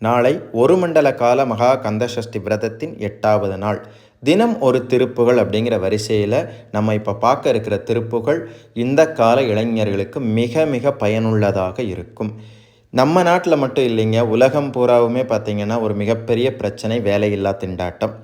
நாளை ஒரு மண்டல கால மகா கந்தசஷ்டி விரதத்தின் 8வது நாள். தினம் ஒரு திருப்புகழ் அப்படிங்கிற வரிசையில் நம்ம இப்போ பார்க்க இருக்கிற திருப்புகழ் இந்த கால இளைஞர்களுக்கு மிக மிக பயனுள்ளதாக இருக்கும். நம்ம நாட்டில் மட்டும் இல்லைங்க, உலகம் பூராவுமே பார்த்திங்கன்னா ஒரு மிகப்பெரிய பிரச்சனை வேலையில்லா திண்டாட்டம்.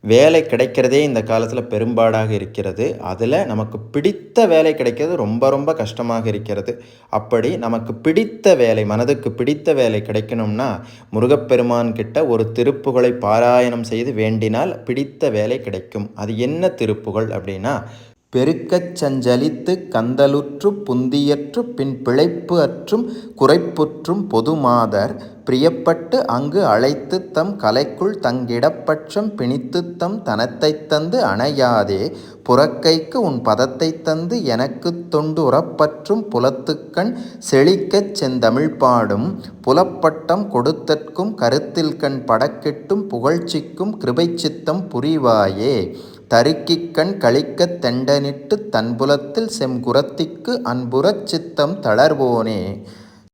வேலை கிடைக்கிறதே இந்த காலத்தில் பெரும்பாடாக இருக்கிறது. அதில் நமக்கு பிடித்த வேலை கிடைக்கிறது ரொம்ப ரொம்ப கஷ்டமாக இருக்கிறது. அப்படி நமக்கு பிடித்த வேலை, மனதுக்கு பிடித்த வேலை கிடைக்கணும்னா முருகப்பெருமான் கிட்ட ஒரு திருப்புகழை பாராயணம் செய்து வேண்டினால் பிடித்த வேலை கிடைக்கும். அது என்ன திருப்புகழ் அப்படின்னா, பெருக்கச் சஞ்சலித்து கந்தலுற்று புந்தியற்று பின் பிழைப்பு அற்றும் குறைப்புற்றும் பொதுமாதர் பிரியப்பட்டு அங்கு அழைத்து தம் கலைக்குள் தங்கிடப்பட்சம் பிணித்து தம் தனத்தைத் தந்து அணையாதே புறக்கைக்கு உன் பதத்தைத் தந்து எனக்கு தொண்டு உறப்பற்றும் புலத்துக்கண் செழிக்கச் செந்தமிழ் பாடும் புலப்பட்டம் கொடுத்தற்கும் கருத்தில்கண் படக்கெட்டும் புகழ்ச்சிக்கும் கிருபைச்சித்தம் புரிவாயே தருக்கிக்கண் கழிக்கத் தெண்டனிட்டு தன்புலத்தில் செம்குரத்திக்கு அன்புறச் சித்தம் தளர்வோனே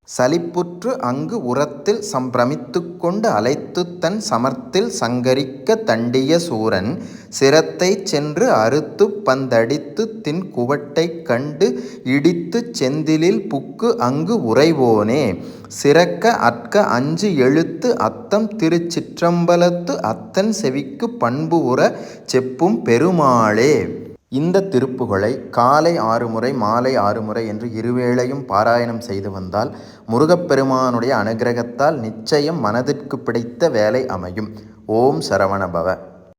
சலிப்புற்று அங்கு உரத்தில் சம்பிரமித்து கொண்டு அலைத்து தன் சமர்த்தில் சங்கரிக்க தண்டிய சூரன் சிரத்தை சென்று அறுத்து பந்தடித்து தின் குவட்டை கண்டு இடித்து செந்திலில் புக்கு அங்கு உறைவோனே சிறக்க அற்க அஞ்சு எழுத்து அத்தம் திருச்சிற்றம்பலத்து அத்தன் செவிக்கு பண்பு உற செப்பும் பெருமாளே. இந்த திருப்புகழை காலை 6 முறை மாலை 6 முறை என்று இருவேளையும் பாராயணம் செய்து வந்தால் முருகப்பெருமானுடைய அனுகிரகத்தால் நிச்சயம் மனதிற்கு பிடித்த வேலை அமையும். ஓம் சரவணபவ.